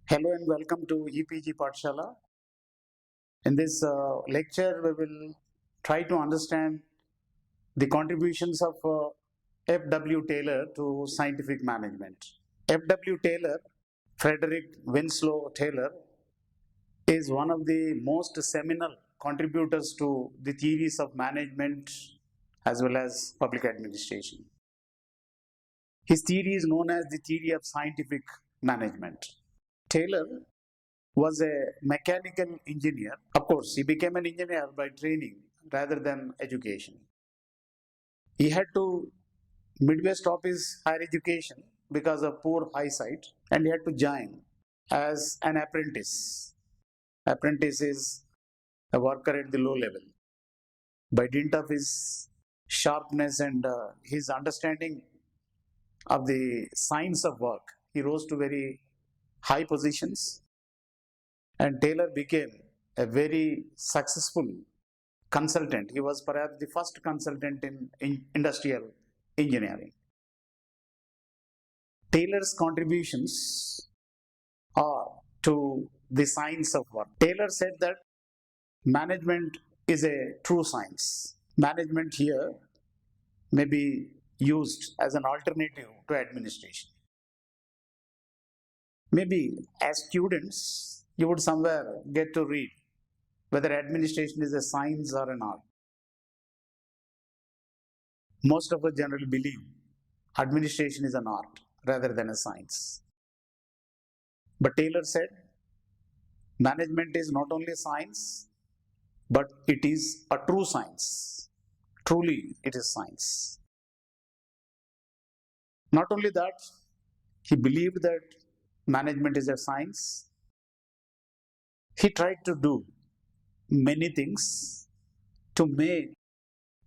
Hello and welcome to EPG Pathshala. In this lecture, we will try to understand the contributions of F.W. Taylor to scientific management. F.W. Taylor, Frederick Winslow Taylor, is one of the most seminal contributors to the theories of management as well as public administration. His theory is known as the theory of scientific management. Taylor was a mechanical engineer. Of course, he became an engineer by training rather than education. He had to midway stop his higher education because of poor eyesight, and he had to join as an apprentice. Apprentice is a worker at the low level. By dint of his sharpness and his understanding of the science of work, he rose to very high positions, and Taylor became a very successful consultant. He was perhaps the first consultant in industrial engineering. Taylor's contributions are to the science of work. Taylor said that management is a true science. Management here may be used as an alternative to administration. Maybe as students, you would somewhere get to read whether administration is a science or an art. Most of us generally believe administration is an art rather than a science. But Taylor said management is not only a science, but it is a true science. Truly, it is science. Not only that, he believed that management is a science. He tried to do many things to make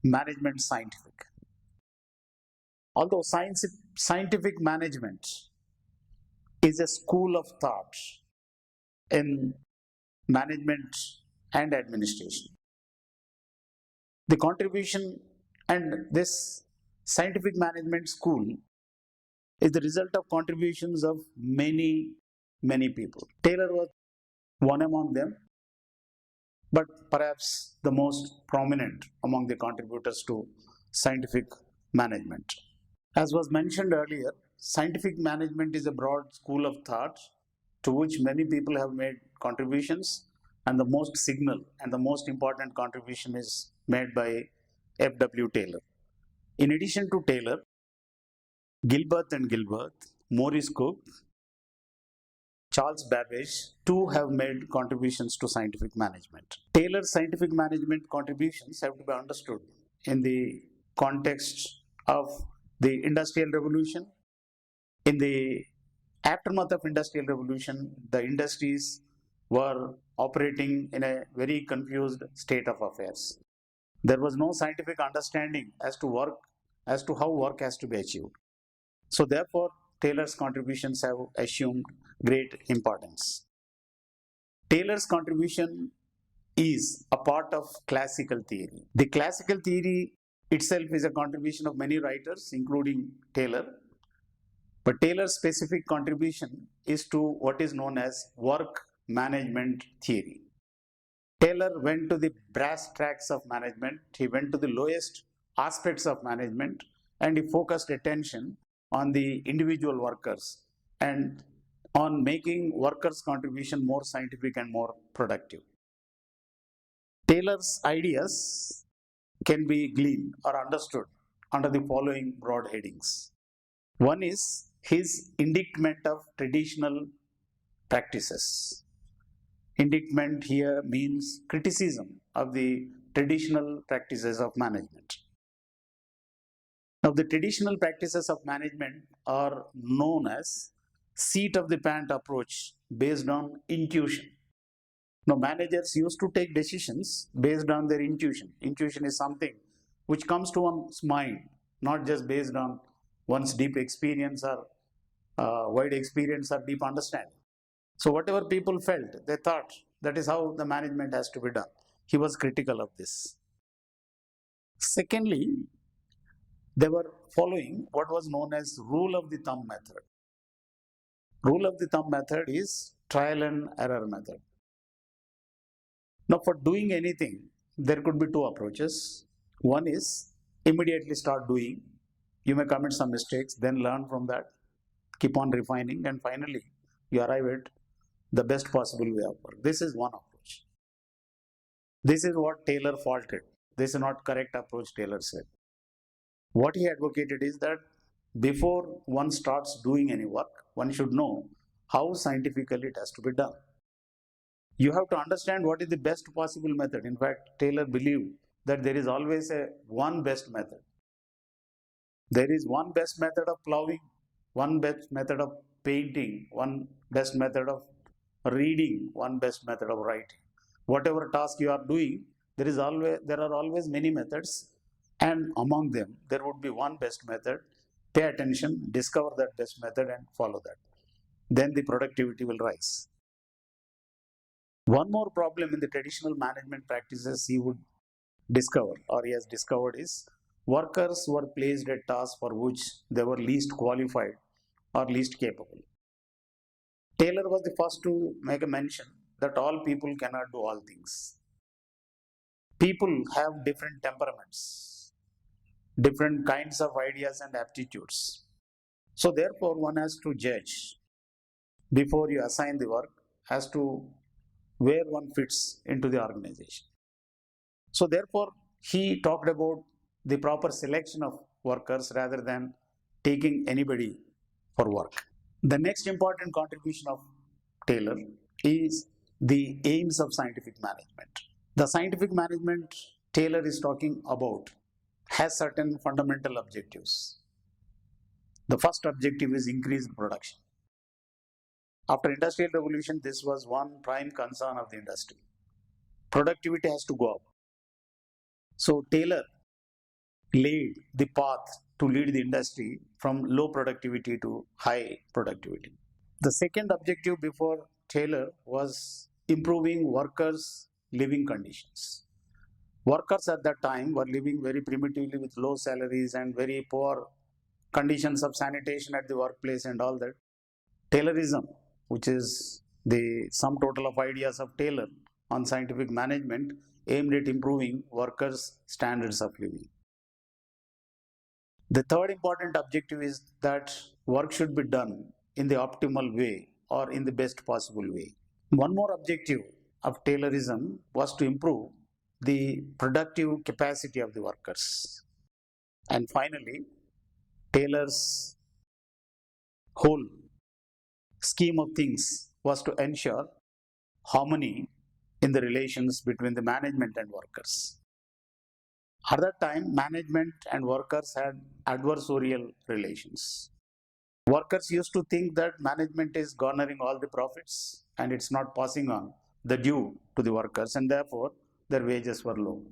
management scientific. Although scientific management is a school of thought in management and administration, the contribution and this scientific management school is the result of contributions of many people. Taylor was one among them, but perhaps the most prominent among the contributors to scientific management. As was mentioned earlier, scientific management is a broad school of thought to which many people have made contributions, and the most signal and the most important contribution is made by F.W. Taylor. In addition to Taylor, Gilbert and Gilbert, Maurice Cook, Charles Babbage too have made contributions to scientific management. Taylor's scientific management contributions have to be understood in the context of the Industrial Revolution. In the aftermath of Industrial Revolution, the industries were operating in a very confused state of affairs. There was no scientific understanding as to how work has to be achieved. So therefore, Taylor's contributions have assumed great importance. Taylor's contribution is a part of classical theory. The classical theory itself is a contribution of many writers, including Taylor. But Taylor's specific contribution is to what is known as work management theory. Taylor went to the brass tacks of management. He went to the lowest aspects of management, and he focused attention on the individual workers and on making workers' contribution more scientific and more productive. Taylor's ideas can be gleaned or understood under the following broad headings. One is his indictment of traditional practices. Indictment here means criticism of the traditional practices of management. Now, the traditional practices of management are known as seat of the pant approach based on intuition. Now, managers used to take decisions based on their intuition. Intuition is something which comes to one's mind, not just based on one's deep experience or wide experience or deep understanding. So whatever people felt, they thought that is how the management has to be done. He was critical of this. Secondly, they were following what was known as rule of the thumb method. Rule of the thumb method is trial and error method. Now, for doing anything, there could be two approaches. One is immediately start doing. You may commit some mistakes, then learn from that, keep on refining, and finally you arrive at the best possible way of work. This is one approach. This is what Taylor faulted. This is not correct approach, Taylor said. What he advocated is that before one starts doing any work, one should know how scientifically it has to be done. You have to understand what is the best possible method. In fact, Taylor believed that there is always one best method. There is one best method of plowing, one best method of painting, one best method of reading, one best method of writing. Whatever task you are doing, there are always many methods, and among them there would be one best method. Pay attention, discover that best method and follow that. Then the productivity will rise. One more problem in the traditional management practices he would discover, or he has discovered, is workers were placed at tasks for which they were least qualified or least capable. Taylor was the first to make a mention that all people cannot do all things. People have different temperaments, different kinds of ideas and aptitudes. So therefore, one has to judge before you assign the work as to where one fits into the organization. So therefore, he talked about the proper selection of workers rather than taking anybody for work. The next important contribution of Taylor is the aims of scientific management. The scientific management Taylor is talking about has certain fundamental objectives. The first objective is increased production. After Industrial Revolution, this was one prime concern of the industry. Productivity has to go up. So Taylor laid the path to lead the industry from low productivity to high productivity. The second objective before Taylor was improving workers' living conditions. Workers at that time were living very primitively with low salaries and very poor conditions of sanitation at the workplace and all that. Taylorism, which is the sum total of ideas of Taylor on scientific management, aimed at improving workers' standards of living. The third important objective is that work should be done in the optimal way or in the best possible way. One more objective of Taylorism was to improve the productive capacity of the workers. And finally, Taylor's whole scheme of things was to ensure harmony in the relations between the management and workers. At that time, management and workers had adversarial relations. Workers used to think that management is garnering all the profits and it's not passing on the due to the workers, and therefore their wages were low.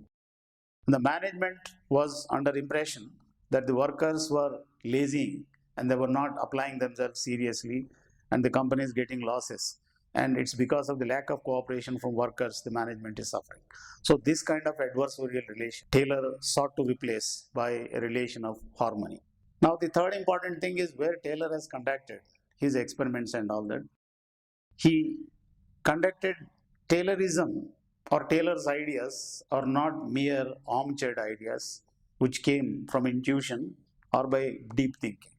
The management was under impression that the workers were lazy and they were not applying themselves seriously, and the company is getting losses. And it's because of the lack of cooperation from workers the management is suffering. So this kind of adversarial relation Taylor sought to replace by a relation of harmony. Now the third important thing is where Taylor has conducted his experiments and all that. He conducted Taylorism, or Taylor's ideas are not mere armchair ideas which came from intuition or by deep thinking.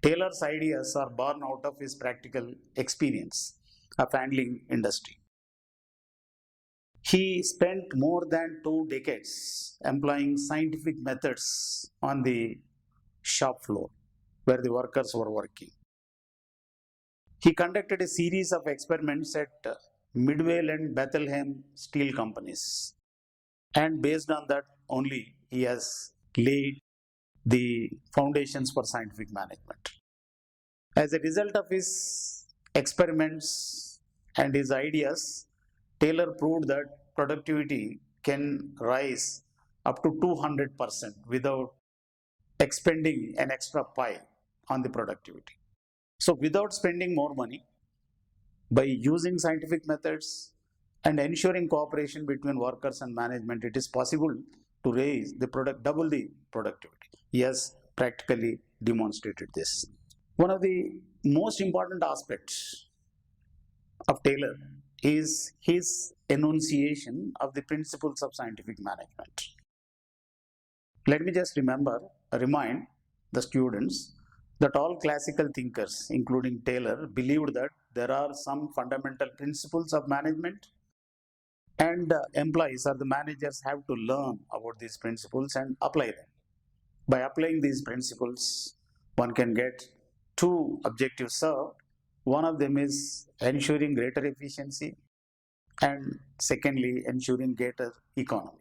Taylor's ideas are born out of his practical experience of handling industry. He spent more than 2 decades employing scientific methods on the shop floor where the workers were working. He conducted a series of experiments at Midvale and Bethlehem steel companies, and based on that only he has laid the foundations for scientific management. As a result of his experiments and his ideas, Taylor proved that productivity can rise up to 200% without expending an extra pie on the productivity. So without spending more money, by using scientific methods and ensuring cooperation between workers and management, it is possible to raise the double the productivity. He has practically demonstrated this. One of the most important aspects of Taylor is his enunciation of the principles of scientific management. Let me just remind the students that all classical thinkers, including Taylor, believed that there are some fundamental principles of management, and employees or the managers have to learn about these principles and apply them. By applying these principles, one can get two objectives served. One of them is ensuring greater efficiency, and secondly, ensuring greater economy.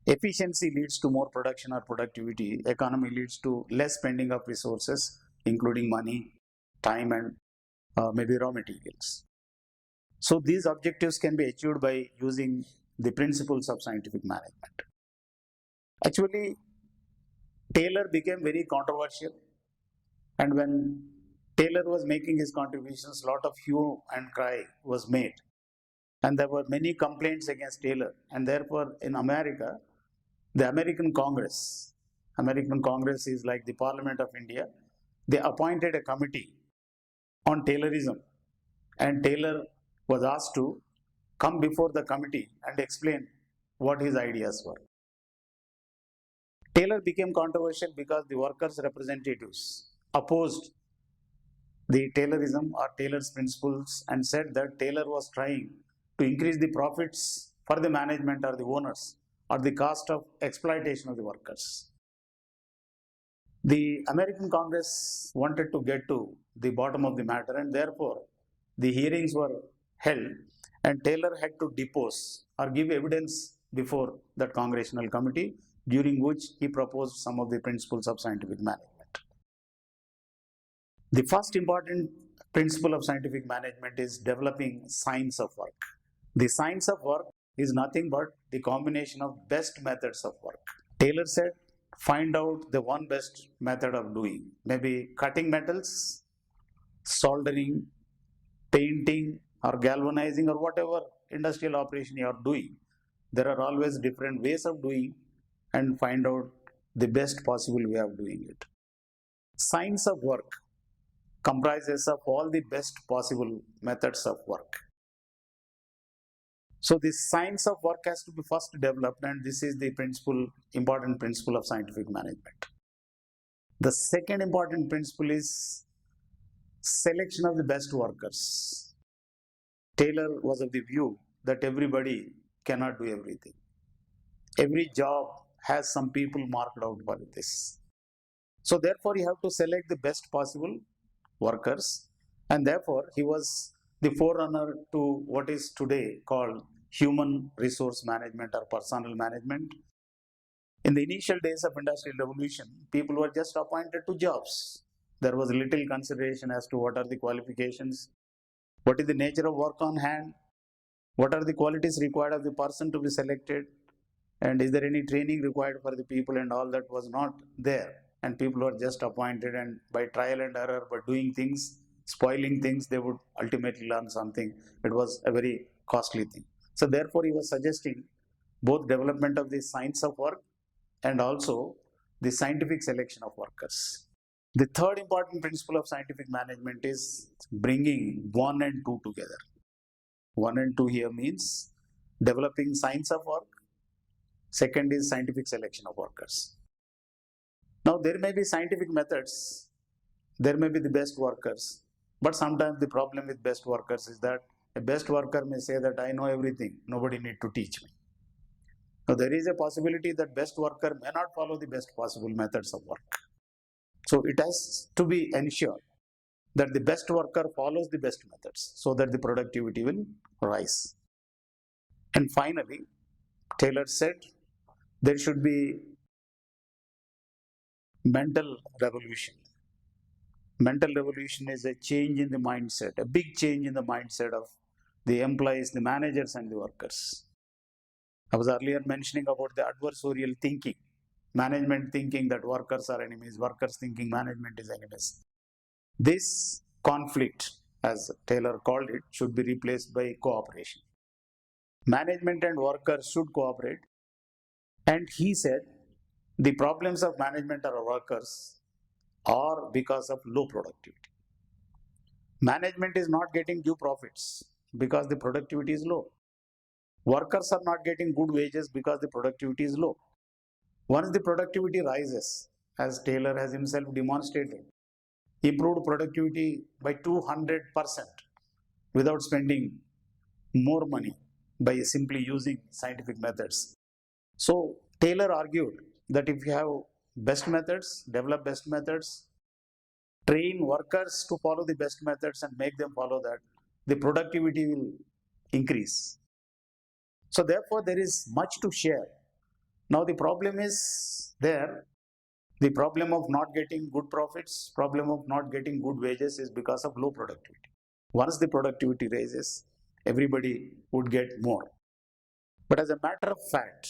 Efficiency leads to more production or productivity. Economy leads to less spending of resources, including money, time, and maybe raw materials. So these objectives can be achieved by using the principles of scientific management. Actually, Taylor became very controversial, and when Taylor was making his contributions, a lot of hue and cry was made, and there were many complaints against Taylor, and therefore in America, the American Congress is like the Parliament of India, they appointed a committee on Taylorism, and Taylor was asked to come before the committee and explain what his ideas were. Taylor became controversial because the workers' representatives opposed the Taylorism or Taylor's principles and said that Taylor was trying to increase the profits for the management or the owners at the cost of exploitation of the workers. The American Congress wanted to get to the bottom of the matter, and therefore the hearings were held, and Taylor had to depose or give evidence before that congressional committee, during which he proposed some of the principles of scientific management. The first important principle of scientific management is developing science of work. The science of work is nothing but the combination of best methods of work. Taylor said, find out the one best method of doing. Maybe cutting metals, soldering, painting, or galvanizing, or whatever industrial operation you are doing. There are always different ways of doing, and find out the best possible way of doing it. Science of work comprises of all the best possible methods of work. So this science of work has to be first developed, and this is the important principle of scientific management. The second important principle is selection of the best workers. Taylor was of the view that everybody cannot do everything. Every job has some people marked out for this. So therefore you have to select the best possible workers, and therefore he was the forerunner to what is today called human resource management or personnel management. In the initial days of industrial revolution, people were just appointed to jobs. There was little consideration as to what are the qualifications, what is the nature of work on hand, what are the qualities required of the person to be selected, and is there any training required for the people, and all that was not there. And people were just appointed, and by trial and error, by doing things, spoiling things, they would ultimately learn something. It was a very costly thing. So therefore he was suggesting both development of the science of work and also the scientific selection of workers. The third important principle of scientific management is bringing 1 and 2 together. 1 and 2 here means developing science of work. Second is scientific selection of workers. Now there may be scientific methods, there may be the best workers, but sometimes the problem with best workers is that a best worker may say that I know everything, nobody need to teach me. Now there is a possibility that best worker may not follow the best possible methods of work. So it has to be ensured that the best worker follows the best methods so that the productivity will rise. And finally, Taylor said there should be mental revolution. Mental revolution is a change in the mindset, a big change in the mindset of the employees, the managers, and the workers. I was earlier mentioning about the adversarial thinking, management thinking that workers are enemies, workers thinking management is enemies. This conflict, as Taylor called it, should be replaced by cooperation. Management and workers should cooperate, and he said the problems of management or workers are because of low productivity. Management is not getting due profits because the productivity is low. Workers are not getting good wages because the productivity is low. Once the productivity rises, as Taylor has himself demonstrated, improved productivity by 200% without spending more money by simply using scientific methods. So Taylor argued that if you have best methods, develop best methods, train workers to follow the best methods and make them follow that, the productivity will increase. So therefore, there is much to share. Now the problem is there. The problem of not getting good profits, problem of not getting good wages is because of low productivity. Once the productivity raises, everybody would get more. But as a matter of fact,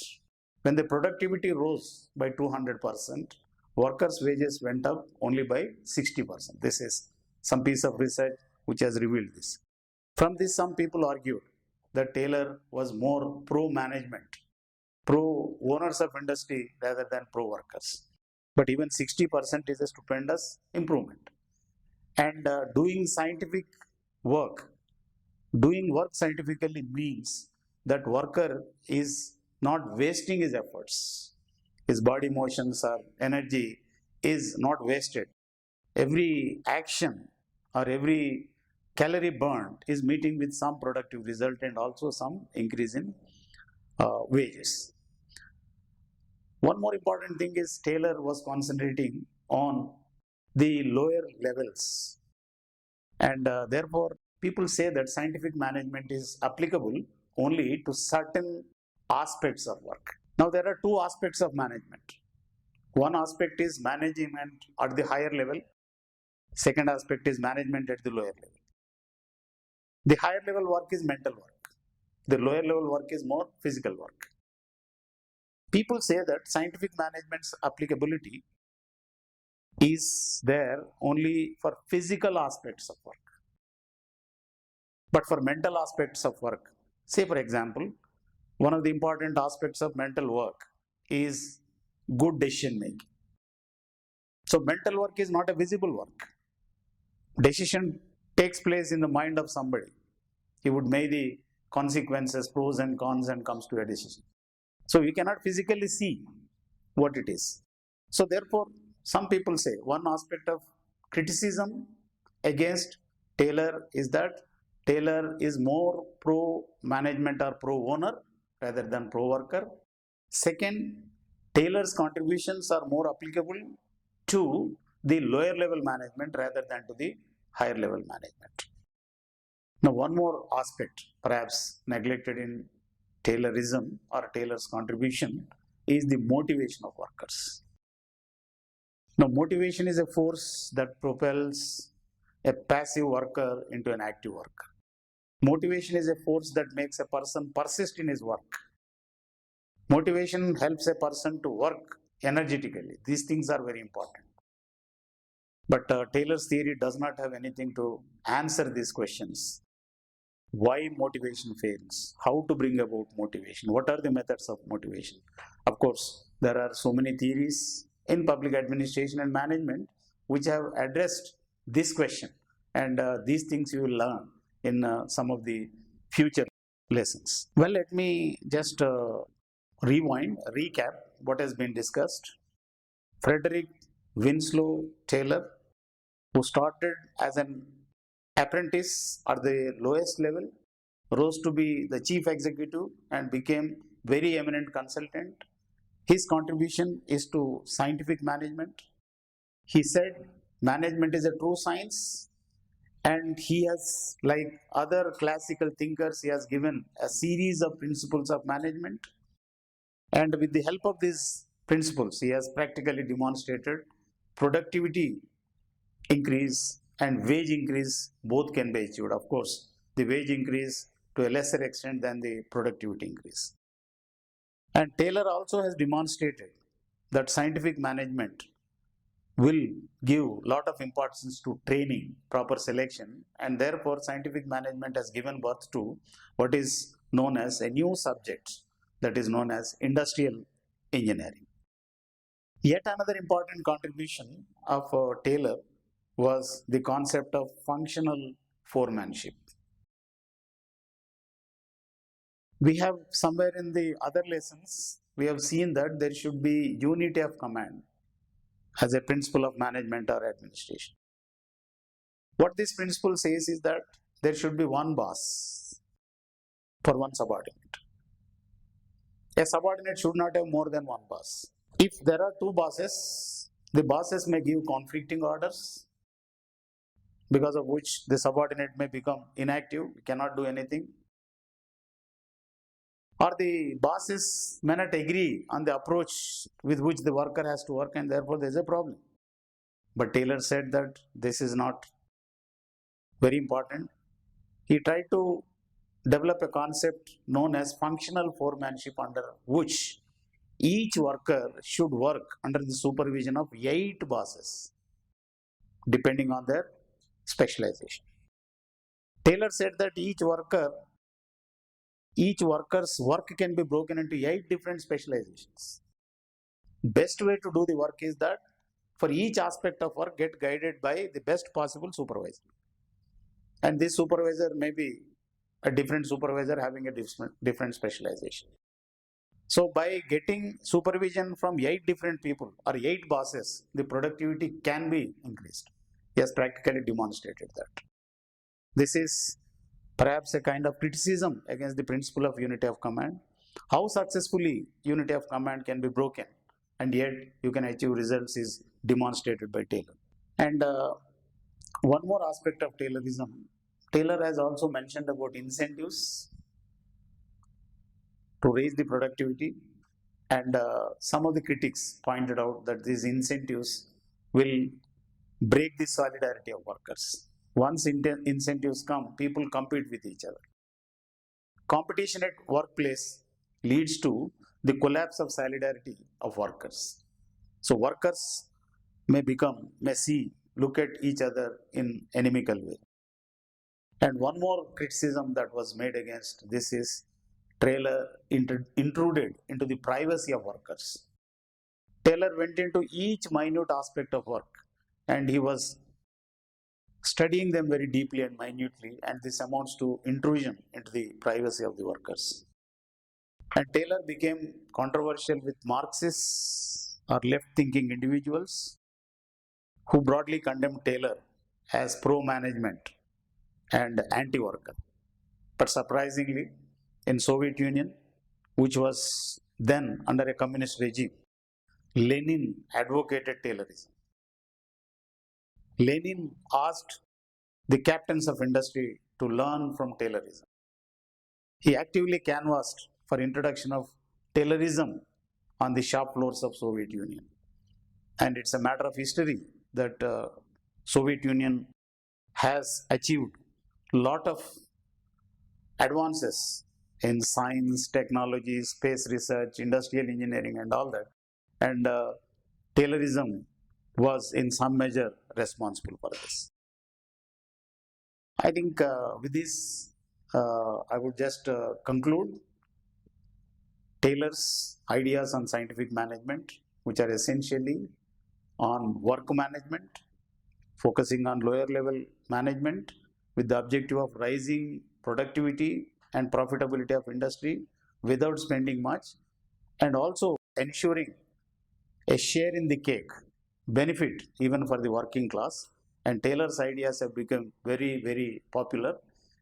when the productivity rose by 200%, workers' wages went up only by 60%. This is some piece of research which has revealed this. From this, some people argued that Taylor was more pro-management, pro-owners of industry rather than pro-workers. But even 60% is a stupendous improvement. And doing work scientifically means that worker is not wasting his efforts. His body motions or energy is not wasted. Every action or every calorie burned is meeting with some productive result and also some increase in wages. One more important thing is Taylor was concentrating on the lower levels, and therefore people say that scientific management is applicable only to certain aspects of work. Now there are two aspects of management. One aspect is management at the higher level. Second aspect is management at the lower level. The higher level work is mental work. The lower level work is more physical work. People say that scientific management's applicability is there only for physical aspects of work. But for mental aspects of work, say for example, one of the important aspects of mental work is good decision making. So mental work is not a visible work. Decision takes place in the mind of somebody. He would weigh the consequences, pros and cons, and comes to a decision. So you cannot physically see what it is. So therefore, some people say one aspect of criticism against Taylor is that Taylor is more pro-management or pro-owner rather than pro-worker. Second, Taylor's contributions are more applicable to the lower level management rather than to the higher level management. Now, one more aspect, perhaps neglected in Taylorism or Taylor's contribution, is the motivation of workers. Now, motivation is a force that propels a passive worker into an active worker. Motivation is a force that makes a person persist in his work. Motivation helps a person to work energetically. These things are very important. But Taylor's theory does not have anything to answer these questions. Why motivation fails? How to bring about motivation? What are the methods of motivation? Of course, there are so many theories in public administration and management which have addressed this question, and these things you will learn in some of the future lessons. Well, let me just recap what has been discussed. Frederick Winslow Taylor, who started as an apprentice at the lowest level, rose to be the chief executive and became very eminent consultant. His contribution is to scientific management. He said management is a true science, and he has, like other classical thinkers, he has given a series of principles of management, and with the help of these principles he has practically demonstrated productivity increase and wage increase both can be achieved. Of course, the wage increase to a lesser extent than the productivity increase. And Taylor also has demonstrated that scientific management will give a lot of importance to training, proper selection, and therefore scientific management has given birth to what is known as a new subject, that is known as industrial engineering. Yet another important contribution of Taylor was the concept of functional foremanship. We have somewhere in the other lessons, we have seen that there should be unity of command as a principle of management or administration. What this principle says is that there should be one boss for one subordinate. A subordinate should not have more than one boss. If there are two bosses, the bosses may give conflicting orders, because of which the subordinate may become inactive, cannot do anything. Or the bosses may not agree on the approach with which the worker has to work, and therefore there is a problem. But Taylor said that this is not very important. He tried to develop a concept known as functional foremanship, under which each worker should work under the supervision of 8 bosses, depending on their specialization. Taylor said that each worker's work can be broken into 8 different specializations. Best way to do the work is that for each aspect of work, get guided by the best possible supervisor. And this supervisor may be a different supervisor having a different specialization. So by getting supervision from 8 different people or 8 bosses, the productivity can be increased. He has practically demonstrated that. This is perhaps a kind of criticism against the principle of unity of command. How successfully unity of command can be broken and yet you can achieve results is demonstrated by Taylor. And one more aspect of Taylorism, Taylor has also mentioned about incentives to raise the productivity, and some of the critics pointed out that these incentives will break the solidarity of workers. Once incentives come, people compete with each other. Competition at workplace leads to the collapse of solidarity of workers. So workers may look at each other in inimical way. And one more criticism that was made against this is Taylor intruded into the privacy of workers. Taylor went into each minute aspect of work and he was studying them very deeply and minutely, and this amounts to intrusion into the privacy of the workers. And Taylor became controversial with Marxists or left-thinking individuals who broadly condemned Taylor as pro-management and anti-worker. But surprisingly, in Soviet Union, which was then under a communist regime, Lenin advocated Taylorism. Lenin asked the captains of industry to learn from Taylorism. He actively canvassed for introduction of Taylorism on the shop floors of Soviet Union. And it's a matter of history that Soviet Union has achieved a lot of advances in science, technology, space research, industrial engineering and all that. And Taylorism was in some measure responsible for this. I think with this, I would just conclude Taylor's ideas on scientific management, which are essentially on work management, focusing on lower level management with the objective of raising productivity and profitability of industry without spending much, and also ensuring a share in the cake benefit even for the working class. And Taylor's ideas have become very, very popular,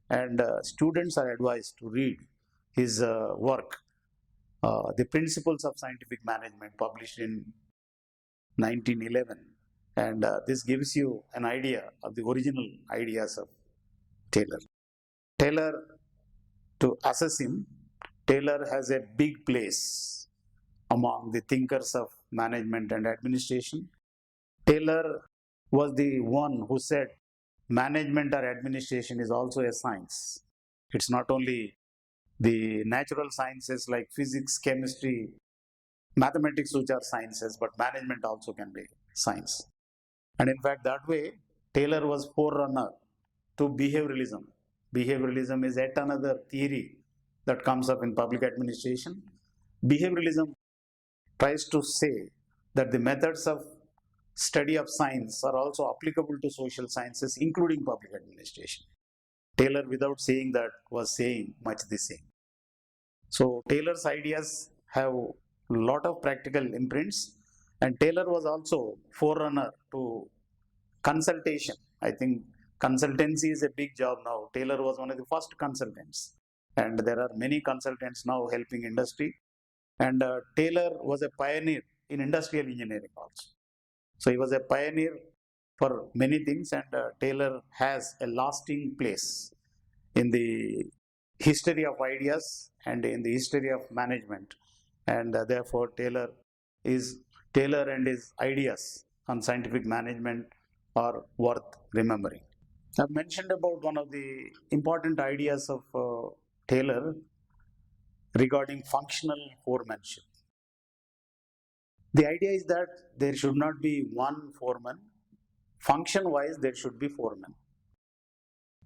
and students are advised to read his work, The Principles of Scientific Management, published in 1911. And this gives you an idea of the original ideas of Taylor. Taylor, to assess him, Taylor has a big place among the thinkers of management and administration. Taylor was the one who said management or administration is also a science. It's not only the natural sciences like physics, chemistry, mathematics, which are sciences, but management also can be science. And in fact, that way, Taylor was forerunner to behavioralism. Behavioralism is yet another theory that comes up in public administration. Behavioralism tries to say that the methods of study of science are also applicable to social sciences, including public administration. Taylor, without saying that, was saying much the same. So Taylor's ideas have a lot of practical imprints, and Taylor was also forerunner to consultation. I think consultancy is a big job now. Taylor was one of the first consultants, and there are many consultants now helping industry. And Taylor was a pioneer in industrial engineering also. So he was a pioneer for many things, and Taylor has a lasting place in the history of ideas and in the history of management. And therefore, Taylor and his ideas on scientific management are worth remembering. I've mentioned about one of the important ideas of Taylor regarding functional foremanship. The idea is that there should not be one foreman. Function wise, there should be foremen.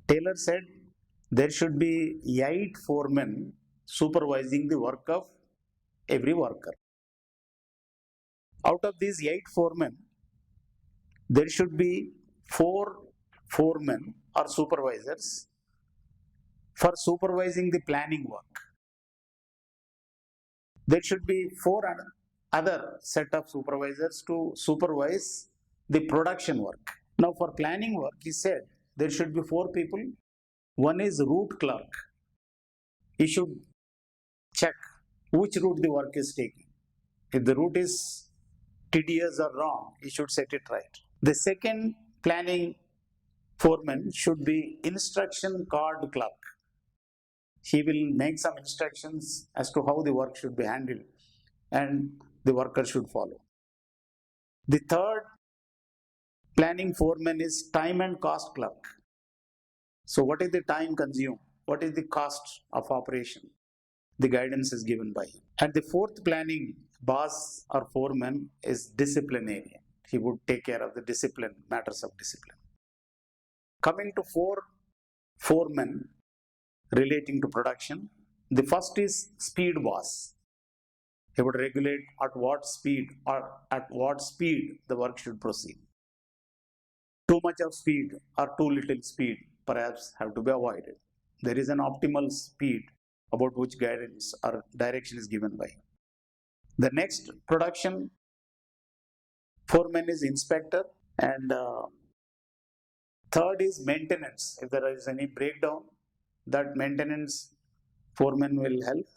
Taylor said there should be 8 foremen supervising the work of every worker. Out of these 8 foremen, there should be 4 foremen or supervisors for supervising the planning work. There should be 4 other set of supervisors to supervise the production work. Now for planning work, he said there should be 4 people. One is route clerk. He should check which route the work is taking. If the route is tedious or wrong, he should set it right. The second planning foreman should be instruction card clerk. He will make some instructions as to how the work should be handled, and the worker should follow. The third planning foreman is time and cost clerk. So what is the time consumed? What is the cost of operation? The guidance is given by him. And the fourth planning boss or foreman is disciplinarian. He would take care of the discipline, matters of discipline. Coming to 4 foremen relating to production, the first is speed boss. He would regulate at what speed the work should proceed. Too much of speed or too little speed perhaps have to be avoided. There is an optimal speed about which guidance or direction is given by. The next production foreman is inspector, and third is maintenance. If there is any breakdown, that maintenance foreman will help.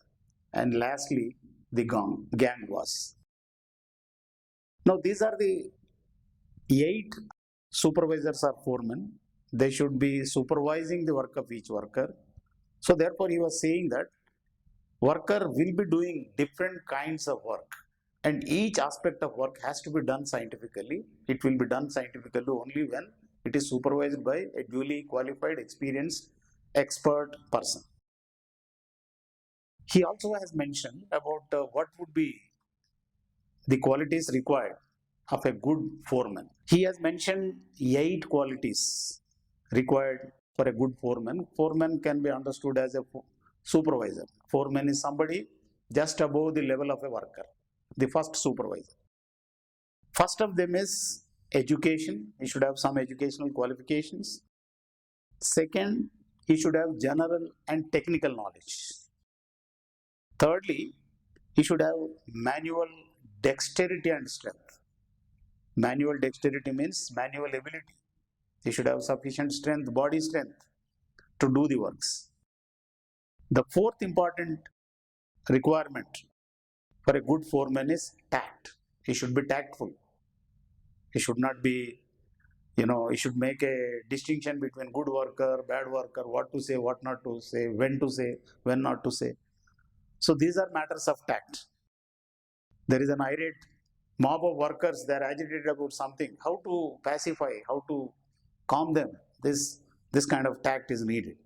And lastly, the gang boss. Now these are the 8 supervisors or foremen. They should be supervising the work of each worker. So therefore he was saying that worker will be doing different kinds of work, and each aspect of work has to be done scientifically. It will be done scientifically only when it is supervised by a duly qualified, experienced, expert person. He also has mentioned about what would be the qualities required of a good foreman. He has mentioned 8 qualities required for a good foreman. Foreman can be understood as a supervisor. Foreman is somebody just above the level of a worker, the first supervisor. First of them is education. He should have some educational qualifications. Second, he should have general and technical knowledge. Thirdly, he should have manual dexterity and strength. Manual dexterity means manual ability. He should have sufficient strength, body strength to do the works. The fourth important requirement for a good foreman is tact. He should be tactful. He should not be, he should make a distinction between good worker, bad worker, what to say, what not to say, when not to say. So these are matters of tact. There is an irate mob of workers, they are agitated about something. How to pacify, how to calm them, this kind of tact is needed.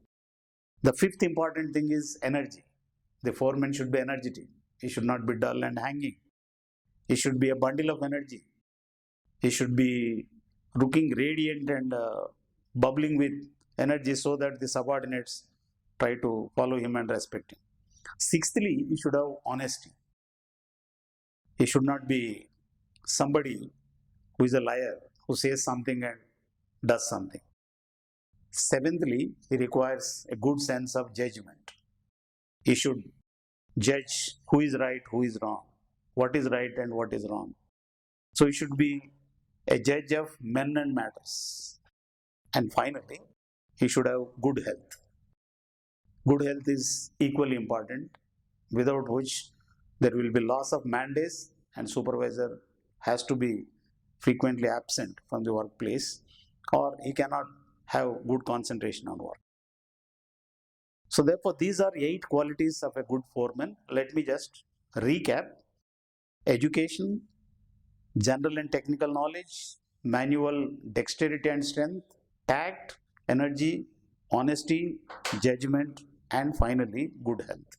The fifth important thing is energy. The foreman should be energetic. He should not be dull and hanging. He should be a bundle of energy. He should be looking radiant and bubbling with energy so that the subordinates try to follow him and respect him. Sixthly, he should have honesty. He should not be somebody who is a liar, who says something and does something. Seventhly, he requires a good sense of judgment. He should judge who is right, who is wrong, what is right and what is wrong. So he should be a judge of men and matters. And finally, he should have good health. Good health is equally important, without which there will be loss of man days and supervisor has to be frequently absent from the workplace, or he cannot have good concentration on work. So therefore, these are 8 qualities of a good foreman. Let me just recap: education, general and technical knowledge, manual dexterity and strength, tact, energy, honesty, judgment, and finally good health.